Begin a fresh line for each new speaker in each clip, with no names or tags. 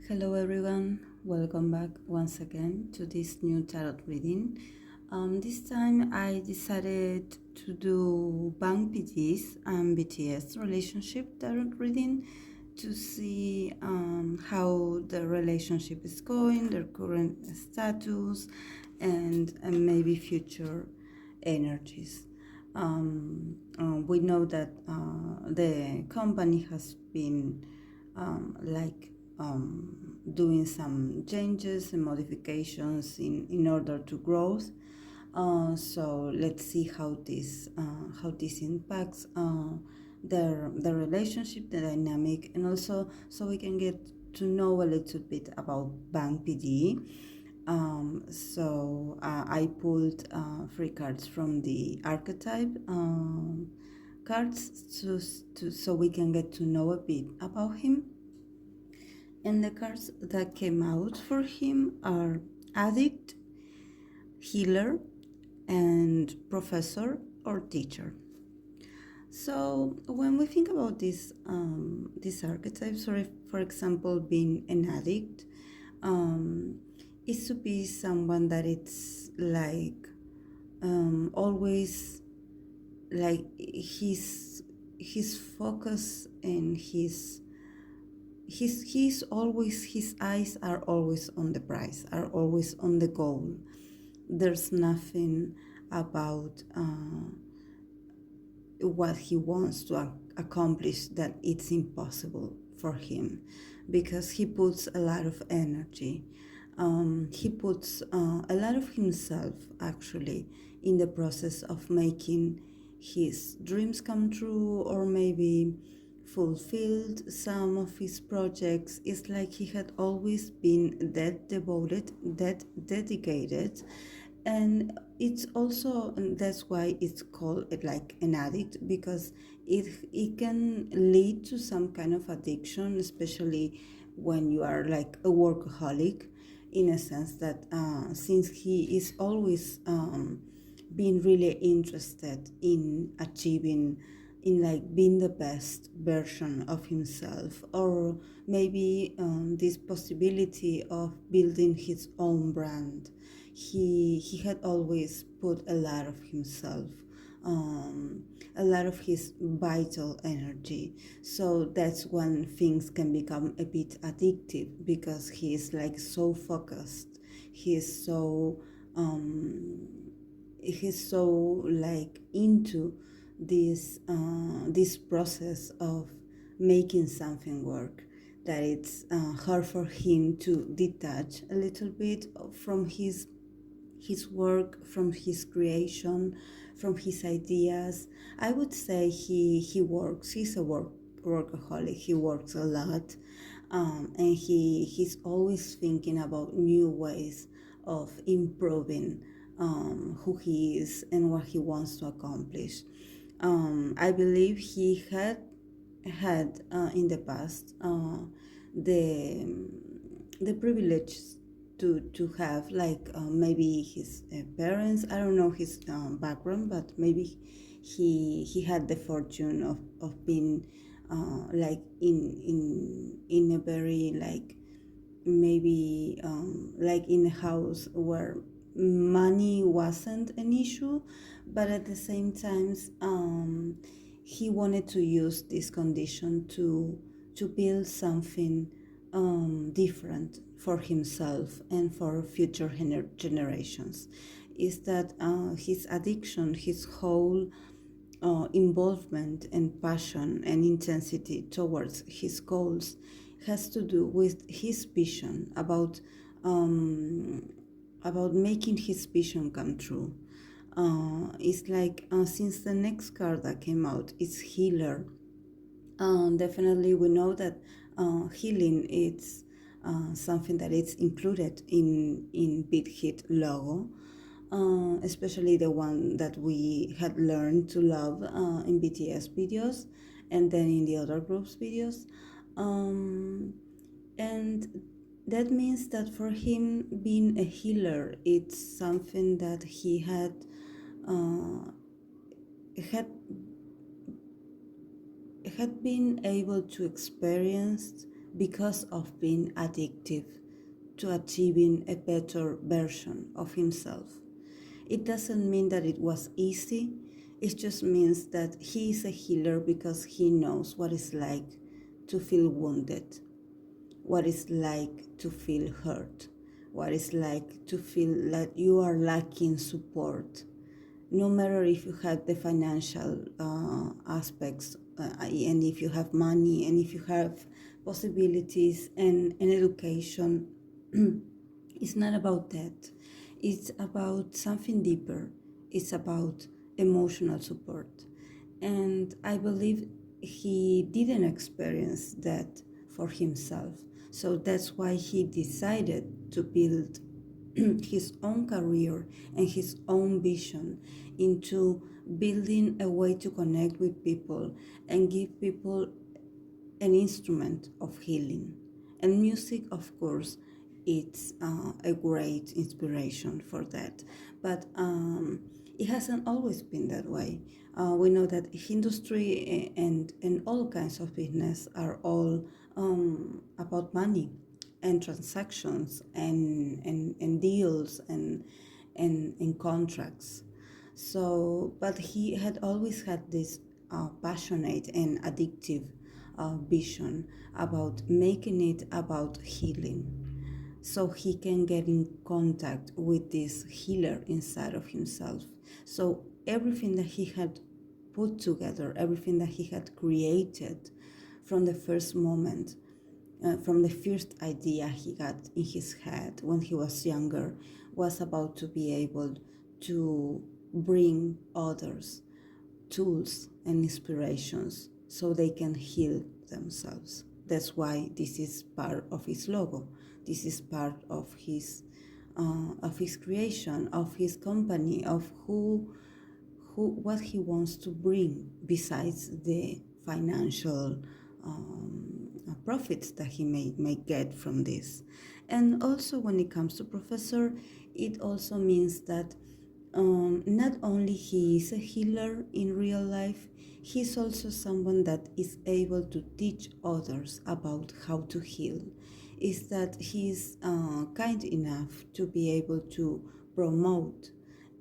Hello everyone, welcome back once again to this new tarot reading. This time I decided to do BangPD's and BTS relationship tarot reading to see how the relationship is going, their current status, and maybe future energies. We know that the company has been doing some changes and modifications in order to growth. So let's see how this impacts the relationship, the dynamic, and also so we can get to know a little bit about BangPD. I pulled 3 cards from the archetype cards so we can get to know a bit about him. And the cards that came out for him are addict, healer, and professor or teacher. So when we think about these archetypes, or if, for example, being an addict, is to be someone that it's like always like his focus and his eyes are always on the prize, are always on the goal. There's nothing about what he wants to accomplish that it's impossible for him, because he puts a lot of energy. He puts a lot of himself actually in the process of making his dreams come true, or maybe fulfilled some of his projects. It's like he had always been that devoted, that dedicated. And it's also, and that's why it's called like an addict, because it can lead to some kind of addiction, especially when you are like a workaholic, in a sense that since he is always being really interested in achieving, in like being the best version of himself, or maybe this possibility of building his own brand. He had always put a lot of himself, a lot of his vital energy. So that's when things can become a bit addictive, because he is like so focused. He is so he's so like into this process of making something work, that it's hard for him to detach a little bit from his work, from his creation, from his ideas. I would say he works. He's a workaholic. He works a lot, and he's always thinking about new ways of improving who he is and what he wants to accomplish. I believe he had in the past the privilege to have like maybe his parents. I don't know his background, but maybe he had the fortune of being like in a very like maybe like in a house where money wasn't an issue, but at the same time he wanted to use this condition to build something different for himself and for future generations. Is that his addiction, his whole involvement and passion and intensity towards his goals has to do with his vision about making his vision come true. It's like since the next card that came out is healer. Definitely we know that healing is something that is included in Big Hit logo, especially the one that we had learned to love in BTS videos and then in the other groups videos. And that means that for him, being a healer, it's something that he had been able to experience because of being addictive to achieving a better version of himself. It doesn't mean that it was easy, it just means that he is a healer because he knows what it's like to feel wounded, what it's like to feel hurt, what it's like to feel that you are lacking support, no matter if you have the financial aspects and if you have money and if you have possibilities and education. It's not about that. It's about something deeper. It's about emotional support. And I believe he didn't experience that for himself. So that's why he decided to build his own career and his own vision into building a way to connect with people and give people an instrument of healing. And music, of course, it's a great inspiration for that. But it hasn't always been that way. We know that industry and all kinds of business are all about money and transactions and deals and contracts. So, but he had always had this passionate and addictive vision about making it about healing, so he can get in contact with this healer inside of himself. So everything that he had put together, everything that he had created from the first moment, from the first idea he got in his head when he was younger, was about to be able to bring others tools and inspirations so they can heal themselves. That's why this is part of his logo. This is part of his creation, of his company, of what he wants to bring besides the financial profits that he may get from this. And also, when it comes to professor, it also means that not only he is a healer in real life, he's also someone that is able to teach others about how to heal. Is that he's kind enough to be able to promote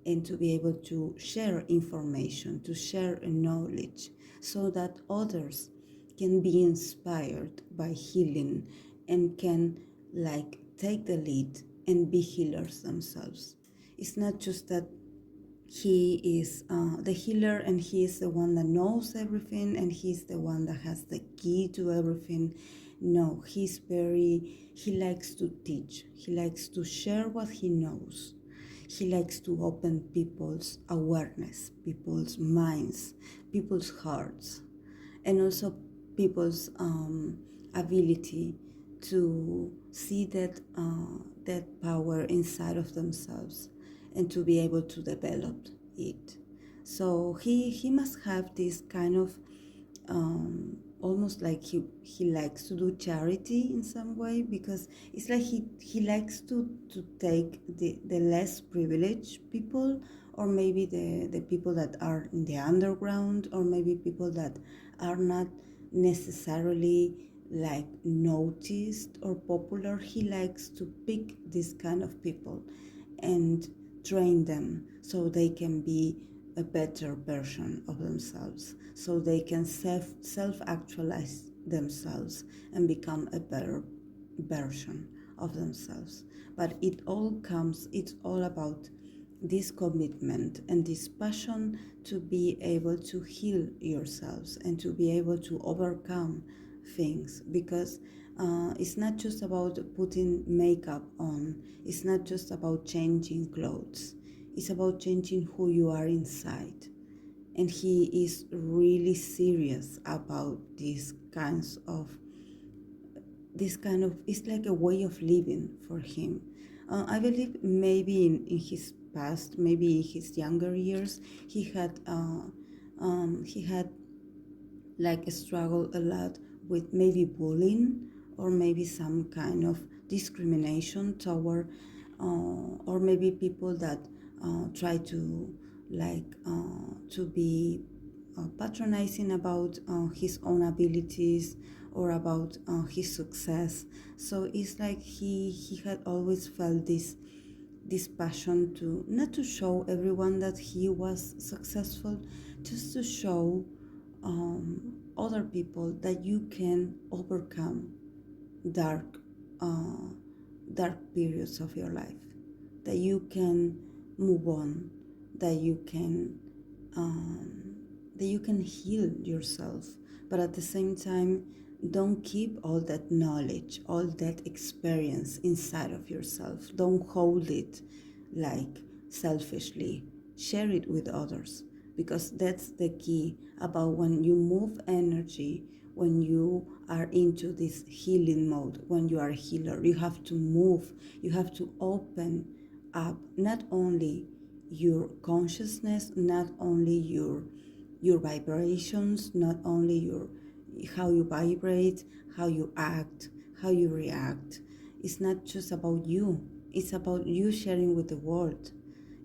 and to be able to share information, to share knowledge, so that others can be inspired by healing and can like take the lead and be healers themselves. It's not just that he is the healer and he is the one that knows everything and he's the one that has the key to everything. No, he likes to teach, he likes to share what he knows, he likes to open people's awareness, people's minds, people's hearts, and also people's ability to see that power inside of themselves and to be able to develop it. So he must have this kind of almost like he likes to do charity in some way, because it's like he likes to take the less privileged people, or maybe the people that are in the underground, or maybe people that are not necessarily like noticed or popular. He likes to pick this kind of people and train them so they can be a better version of themselves, so they can self-actualize themselves and become a better version of themselves. But it's all about this commitment and this passion to be able to heal yourselves and to be able to overcome things, because it's not just about putting makeup on, it's not just about changing clothes, it's about changing who you are inside. And he is really serious about this kind of, it's like a way of living for him. I believe maybe in his past, maybe in his younger years, he had like struggle a lot with maybe bullying or maybe some kind of discrimination toward or maybe people that try to like to be patronizing about his own abilities or about his success. So it's like he had always felt this passion to not to show everyone that he was successful, just to show other people that you can overcome dark uh, dark periods of your life, that you can move on, that you can um, that you can heal yourself, but at the same time don't keep all that knowledge, all that experience inside of yourself. Don't hold it like selfishly. Share it with others, because that's the key about when you move energy, when you are into this healing mode, when you are a healer. You have to move, you have to open up not only your consciousness, not only your vibrations, not only your how you vibrate, how you act, how you react. It's not just about you. It's about you sharing with the world.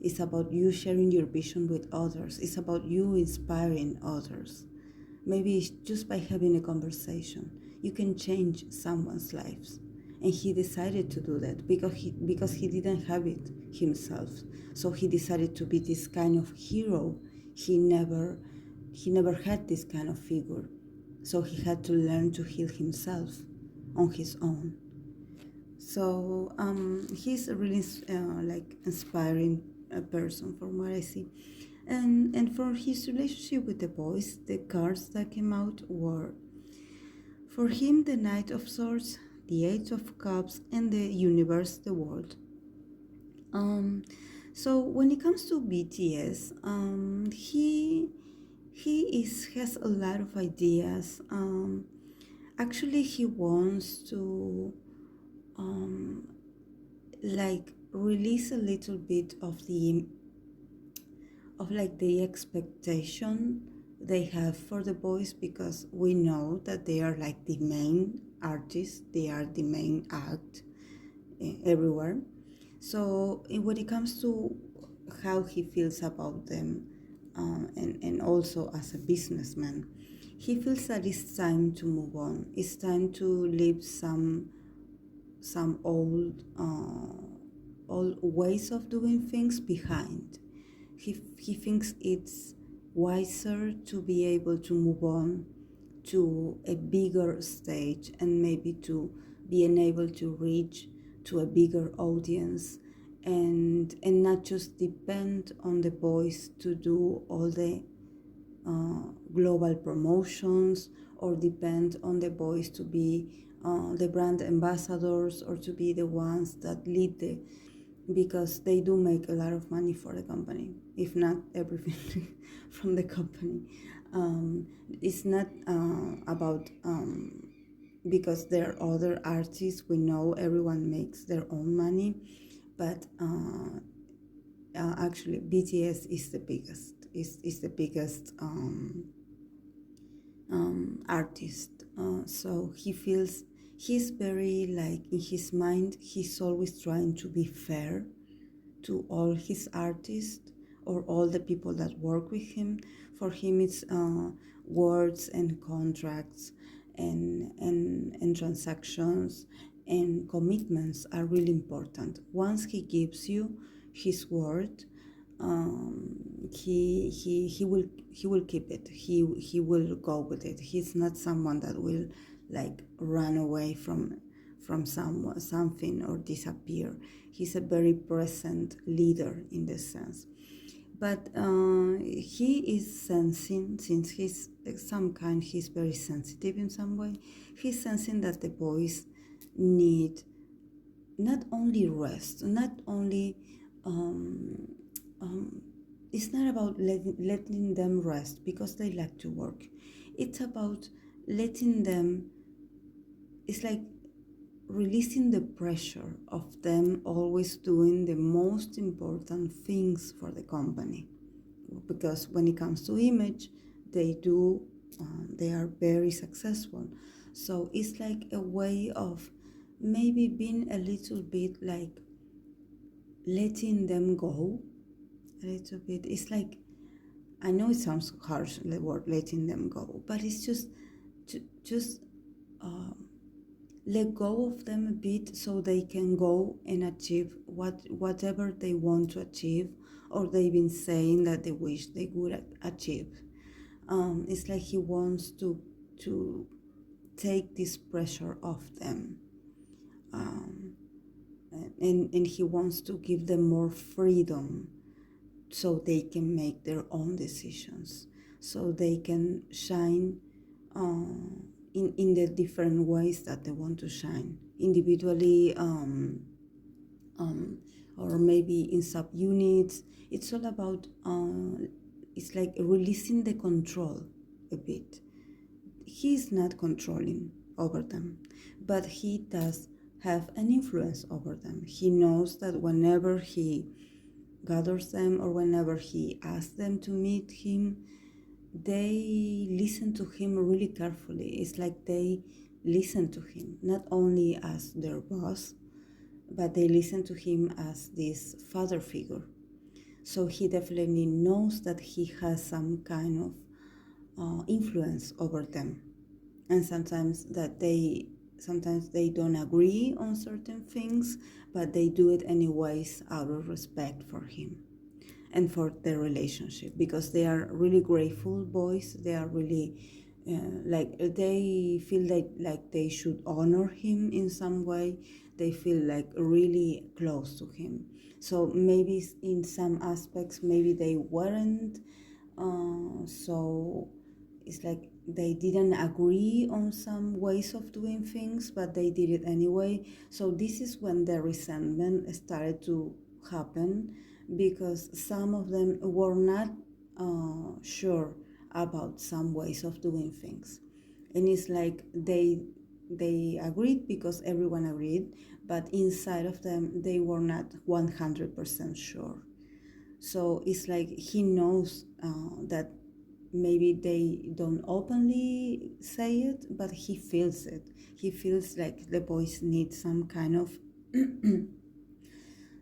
It's about you sharing your vision with others. It's about you inspiring others. Maybe it's just by having a conversation, you can change someone's lives. And he decided to do that because he didn't have it himself. So he decided to be this kind of hero. He never he never had this kind of figure. So he had to learn to heal himself on his own. So he's a really like inspiring person from what I see. And for his relationship with the boys, the cards that came out were for him the Knight of Swords, the Eight of Cups, and the Universe, the World. Um, so when it comes to BTS, he has a lot of ideas. Actually, he wants to like release a little bit of like the expectation they have for the boys, because we know that they are like the main artists, they are the main act everywhere. So when it comes to how he feels about them, and also as a businessman, he feels that it's time to move on. It's time to leave some old ways of doing things behind. He thinks it's wiser to be able to move on to a bigger stage, and maybe to being able to reach to a bigger audience, and not just depend on the boys to do all the global promotions, or depend on the boys to be the brand ambassadors, or to be the ones that lead the, because they do make a lot of money for the company, if not everything from the company. It's not about because there are other artists, we know everyone makes their own money, but actually BTS is the biggest, is the biggest artist. So he feels he's very like in his mind, he's always trying to be fair to all his artists or all the people that work with him. For him, it's words and contracts and transactions and commitments are really important. Once he gives you his word, he will keep it. He will go with it. He's not someone that will like run away from something or disappear. He's a very present leader in this sense. But he is sensing, since he's some kind, he's very sensitive in some way. He's sensing that the boys need not only rest, not only it's not about letting them rest because they like to work. It's about letting them, it's like releasing the pressure of them always doing the most important things for the company. Because when it comes to image, they are very successful. So it's like a way of maybe being a little bit like letting them go a little bit. It's like I know it sounds harsh, the word letting them go, but it's just let go of them a bit so they can go and achieve whatever they want to achieve, or they've been saying that they wish they would achieve. It's like he wants to take this pressure off them, um, and he wants to give them more freedom so they can make their own decisions, so they can shine in the different ways that they want to shine individually, um, or maybe in subunits. It's all about it's like releasing the control a bit. He's not controlling over them, but he does have an influence over them. He knows that whenever he gathers them or whenever he asks them to meet him, they listen to him really carefully. It's like they listen to him not only as their boss, but they listen to him as this father figure. So he definitely knows that he has some kind of influence over them, and sometimes they don't agree on certain things, but they do it anyways out of respect for him and for their relationship, because they are really grateful boys. They are really like they feel like they should honor him in some way. They feel like really close to him. So maybe in some aspects maybe they weren't, so it's like they didn't agree on some ways of doing things, but they did it anyway. So this is when the resentment started to happen, because some of them were not sure about some ways of doing things, and it's like they agreed because everyone agreed, but inside of them they were not 100% sure. So it's like he knows that maybe they don't openly say it, but he feels it. He feels like the boys need some kind of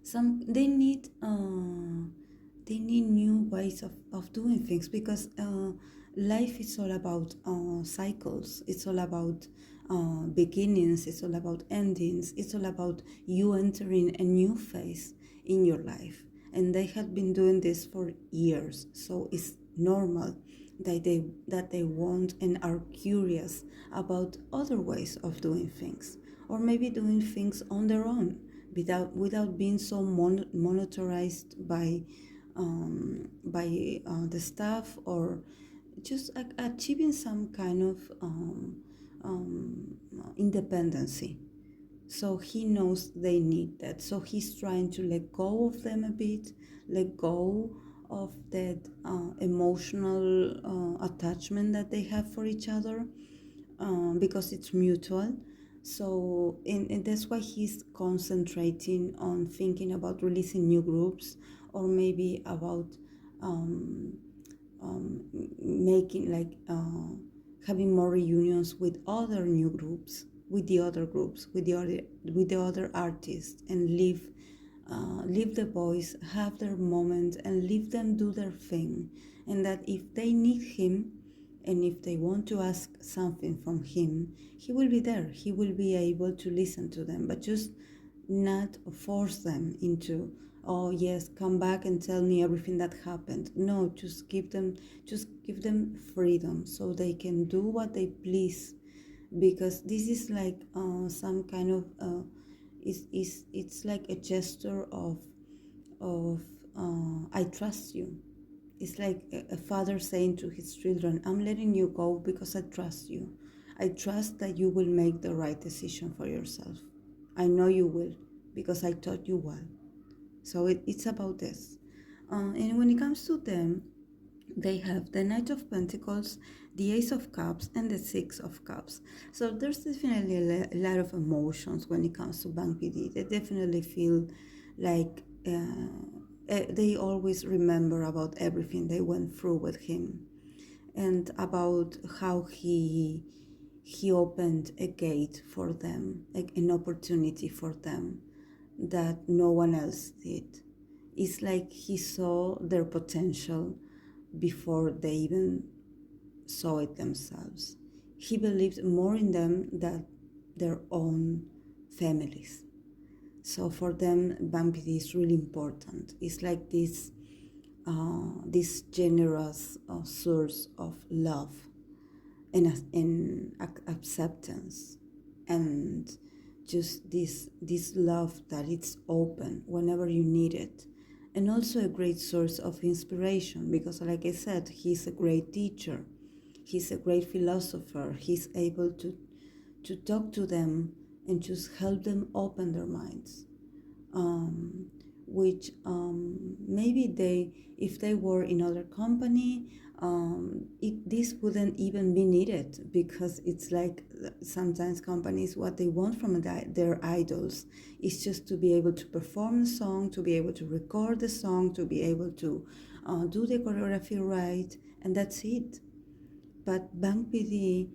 some they need new ways of doing things, because life is all about cycles. It's all about beginnings. It's all about endings. It's all about you entering a new phase in your life, and they have been doing this for years, so it's normal that they want and are curious about other ways of doing things, or maybe doing things on their own without being so monitorized by the staff, or just achieving some kind of independency. So he knows they need that. So he's trying to let go of them a bit, let go of that emotional attachment that they have for each other, because it's mutual. So, and that's why he's concentrating on thinking about releasing new groups, or maybe about um, making like having more reunions with other new groups, with the other groups, with the other artists, and leave the boys have their moment and leave them do their thing, and that if they need him and if they want to ask something from him, he will be there. He will be able to listen to them, but just not force them into, oh yes, come back and tell me everything that happened. No, just give them freedom so they can do what they please, because this is like some kind of it's like a gesture of I trust you. It's like a father saying to his children, I'm letting you go because I trust you. I trust that you will make the right decision for yourself. I know you will, because I taught you well. So it's about this. And when it comes to them, they have the Knight of Pentacles, the Ace of Cups, and the Six of Cups. So there's definitely a lot of emotions when it comes to BangPD. They definitely feel like they always remember about everything they went through with him, and about how he opened a gate for them, an opportunity for them that no one else did. It's like he saw their potential before they even saw it themselves. He believed more in them than their own families. So for them, BangPD is really important. It's like this generous source of love and acceptance, and just this love that it's open whenever you need it, and also a great source of inspiration because, like I said, he's a great teacher, he's a great philosopher. He's able to talk to them and just help them open their minds, um, which maybe if they were in other company, this wouldn't even be needed, because it's like sometimes companies, what they want from their idols is just to be able to perform the song, to be able to record the song, to be able to do the choreography right, and that's it. But Bank PD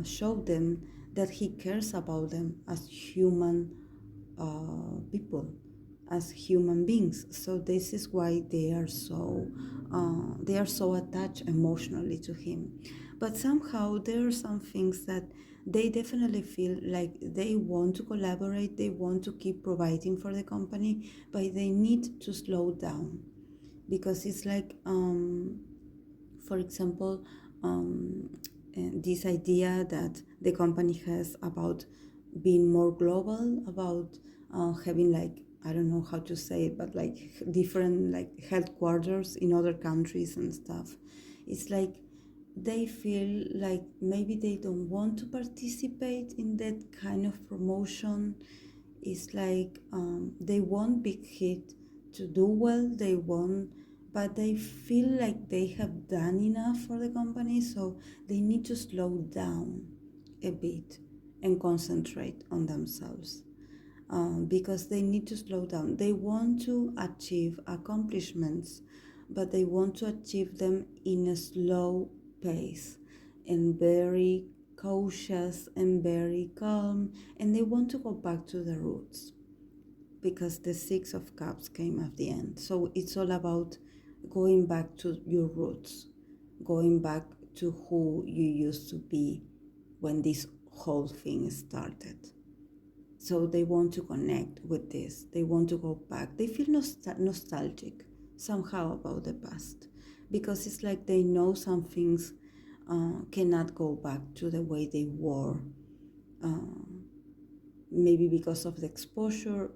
showed them that he cares about them as human people, as human beings. So this is why they are so attached emotionally to him. But somehow there are some things that they definitely feel like they want to collaborate, they want to keep providing for the company, but they need to slow down, because it's like for example, this idea that the company has about being more global, about having, like, I don't know how to say it, but like different like headquarters in other countries and stuff. It's like they feel like maybe they don't want to participate in that kind of promotion. It's like they want big hit to do well, they want, but they feel like they have done enough for the company, so they need to slow down a bit and concentrate on themselves, because they need to slow down. They want to achieve accomplishments, but they want to achieve them in a slow pace and very cautious and very calm, and they want to go back to the roots, because the Six of Cups came at the end. So it's all about going back to your roots, going back to who you used to be when this whole thing started. So they want to connect with this. They want to go back. They feel nostalgic somehow about the past, because it's like they know some things cannot go back to the way they were. Maybe because of the exposure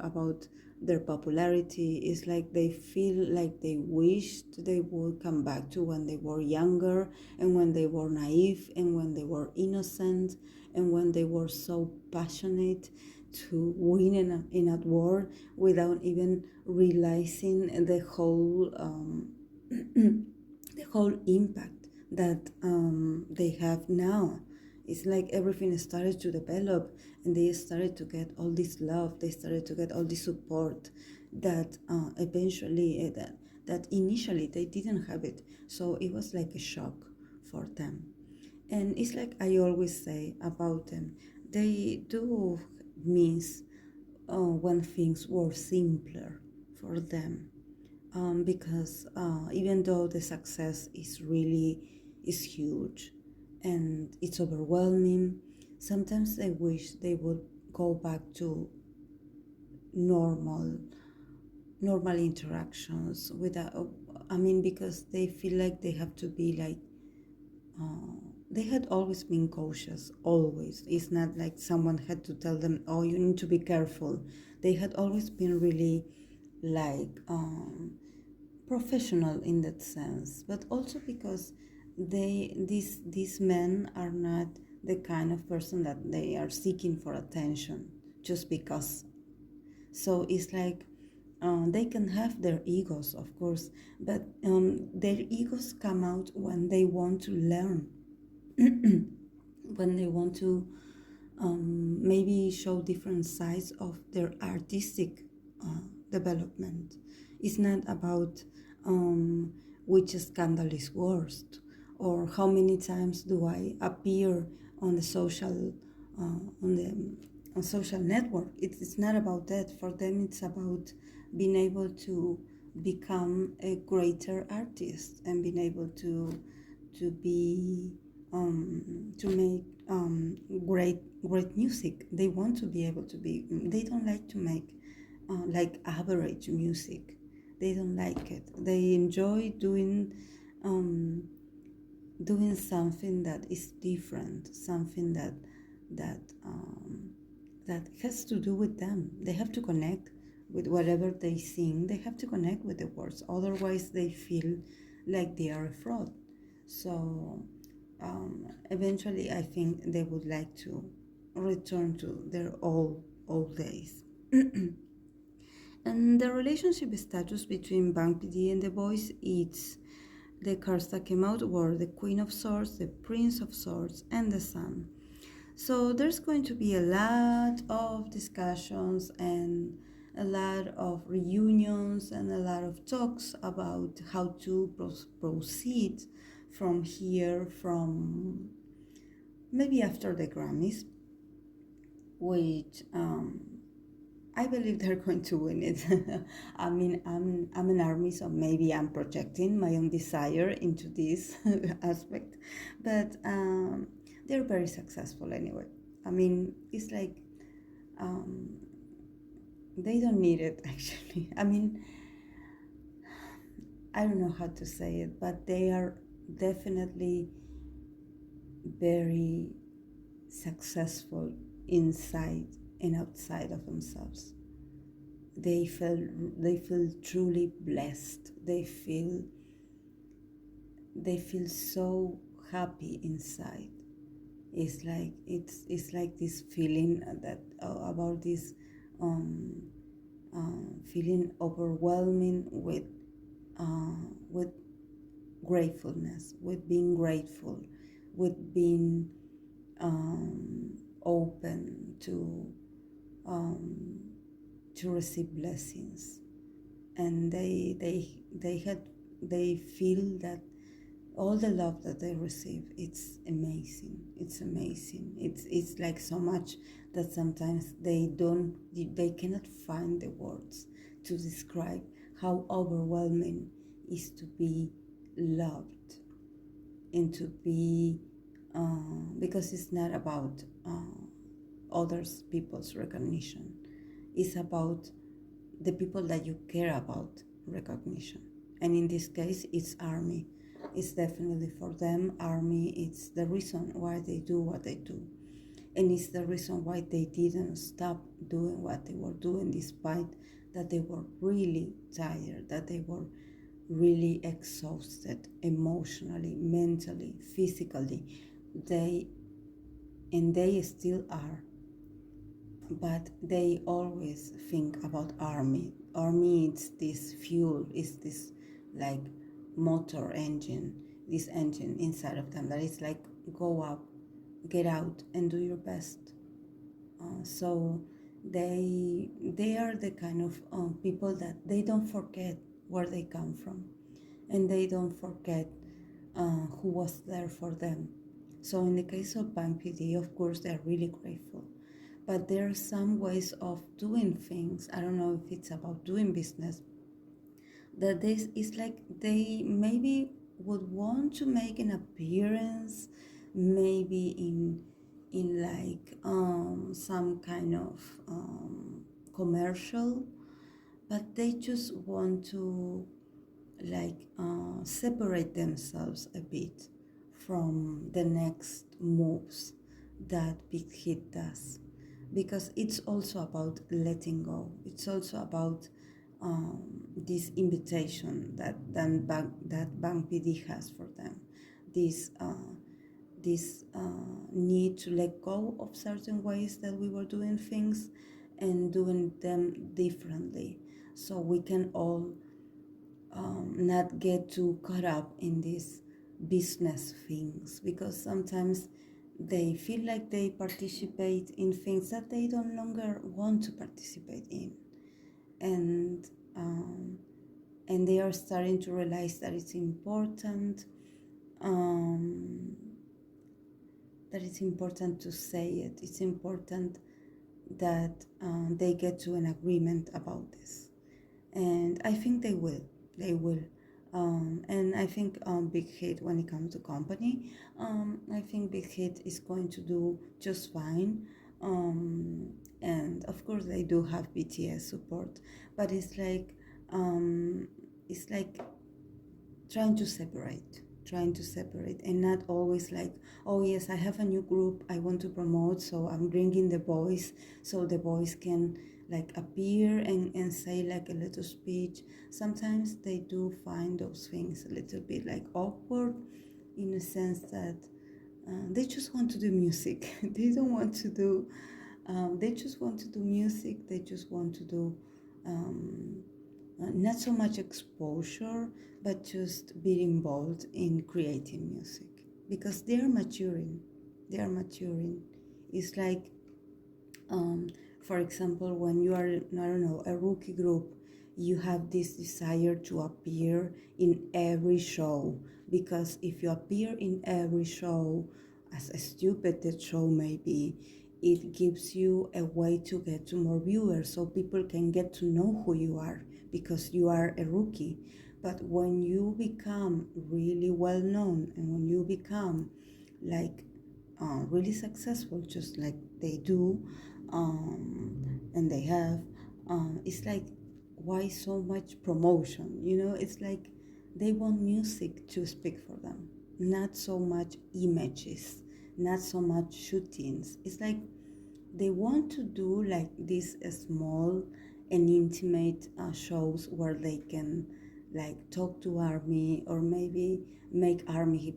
about their popularity. It's like they feel like they wished they would come back to when they were younger, and when they were naive, and when they were innocent, and when they were so passionate to win in a war without even realizing the whole the whole impact that they have now. It's like everything started to develop, and they started to get all this love, they started to get all this support that eventually that initially they didn't have it. So it was like a shock for them. And it's like I always say about them, they do miss when things were simpler for them, because even though the success is huge and it's overwhelming, sometimes I wish they would go back to normal interactions without, I mean, because they feel like they have to be like they had always been cautious, always. It's not like someone had to tell them, oh, you need to be careful. They had always been really like professional in that sense, but also because these men are not the kind of person that they are seeking for attention just because. So it's like they can have their egos, of course, but their egos come out when they want to learn, when they want to maybe show different sides of their artistic development. It's not about which scandal is worst, or how many times do I appear on the social on the on social network. It's not about that. For them, it's about being able to become a greater artist and being able to be to make great music. They want to be able to be. They don't like to make like average music. They don't like it. They enjoy um, doing something that is different, something that um, that has to do with them. They have to connect with whatever they sing. They have to connect with the words. Otherwise, they feel like they are a fraud. So eventually, I think they would like to return to their old days. And the relationship status between BangPD and the boys, it's the cards that came out were the Queen of Swords, the Prince of Swords, and the Sun. So there's going to be a lot of discussions and a lot of reunions and a lot of talks about how to proceed from here, from maybe after the Grammys, which I believe they're going to win it. I mean, I'm an army, so maybe I'm projecting my own desire into this aspect, but they're very successful anyway. I mean, it's like um, they don't need it actually. I mean, I don't know how to say it, but they are definitely very successful inside and outside of themselves. They feel truly blessed. They feel so happy inside. It's like this feeling that about this um, feeling overwhelming with gratefulness, with being grateful, with being open um, to receive blessings. And they feel that all the love that they receive, it's like so much that sometimes they cannot find the words to describe how overwhelming is to be loved and to be because it's not about others people's recognition. It's about the people that you care about recognition. And in this case, it's army. It's definitely for them. Army, it's the reason why they do what they do. And it's the reason why they didn't stop doing what they were doing, despite that they were really tired, that they were really exhausted emotionally, mentally, physically. They and they still are, but they always think about army. Army is this fuel, is this like motor engine, this engine inside of them that is like go up, get out, and do your best. So they are the kind of people that they don't forget where they come from, and they don't forget who was there for them. So in the case of BangPD, of course, they're really grateful. But there are some ways of doing things. I don't know if it's about doing business. That this is like they maybe would want to make an appearance, maybe in like some kind of commercial, but they just want to like separate themselves a bit from the next moves that Big Hit does, because it's also about letting go. It's also about this invitation that Bank PD has for them, this need to let go of certain ways that we were doing things and doing them differently, so we can all not get too caught up in these business things, because sometimes they feel like they participate in things that they don't longer want to participate in, and um, and they are starting to realize that it's important, um, that it's important to say it. It's important that they get to an agreement about this. and I think they will. And I think Big Hit, when it comes to company, I think Big Hit is going to do just fine. um, and of course they do have BTS support, but um, it's like trying to separate and not always like, oh yes, I have a new group I want to promote, so I'm bringing the boys so the boys can like appear and say like a little speech. Sometimes they do find those things a little bit like awkward, in a sense that they just want to do music. They don't want to do they just want to do music. They just want to do um, not so much exposure, but just being involved in creating music, because they are maturing. They are maturing. It's like, um, for example, when you are, I don't know, a rookie group, you have this desire to appear in every show, because if you appear in every show, as stupid that show may be, it gives you a way to get to more viewers, so people can get to know who you are because you are a rookie. But when you become really well known, and when you become like really successful, just like they do, and they have, it's like, why so much promotion? It's like they want music to speak for them, not so much images, not so much shootings. It's like they want to do like these small and intimate shows where they can like talk to army, or maybe make army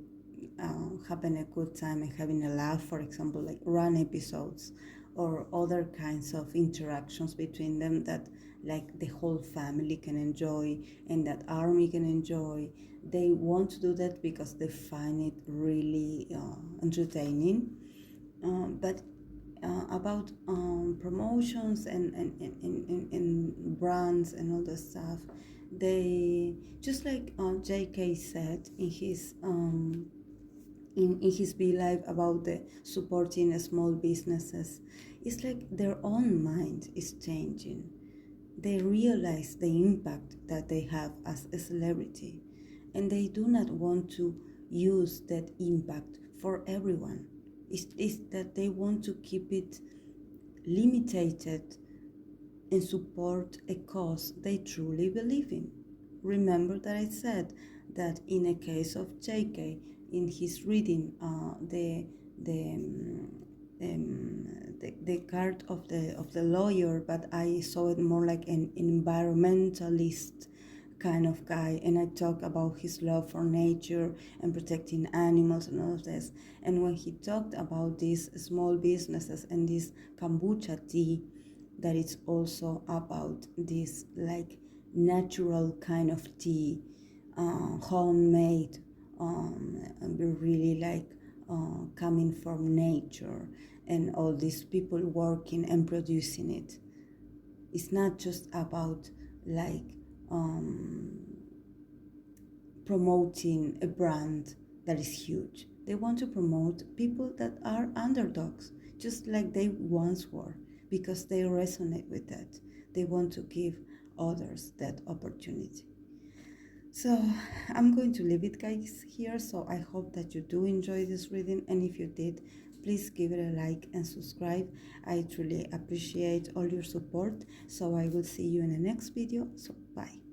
having a good time and having a laugh, for example, like run episodes or other kinds of interactions between them that like the whole family can enjoy and that army can enjoy. They want to do that because they find it really entertaining. But about promotions and brands and all that stuff, they just like JK said in his Be Live about the supporting small businesses. It's like their own mind is changing. They realize the impact that they have as a celebrity, and they do not want to use that impact for everyone. It's that they want to keep it limited and support a cause they truly believe in. Remember that I said that in a case of JK, in his reading the the card of the lawyer, but I saw it more like an environmentalist kind of guy, and I talked about his love for nature and protecting animals and all of this. And when he talked about these small businesses and this kombucha tea, that it's also about this like natural kind of tea, homemade, and really like coming from nature, and all these people working and producing it. It's not just about like um, promoting a brand that is huge. They want to promote people that are underdogs, just like they once were, because they resonate with that. They want to give others that opportunity. So I'm going to leave it, guys, here. So I hope that you do enjoy this reading, and if you did, please give it a like and subscribe. I truly appreciate all your support. So I will see you in the next video. So bye.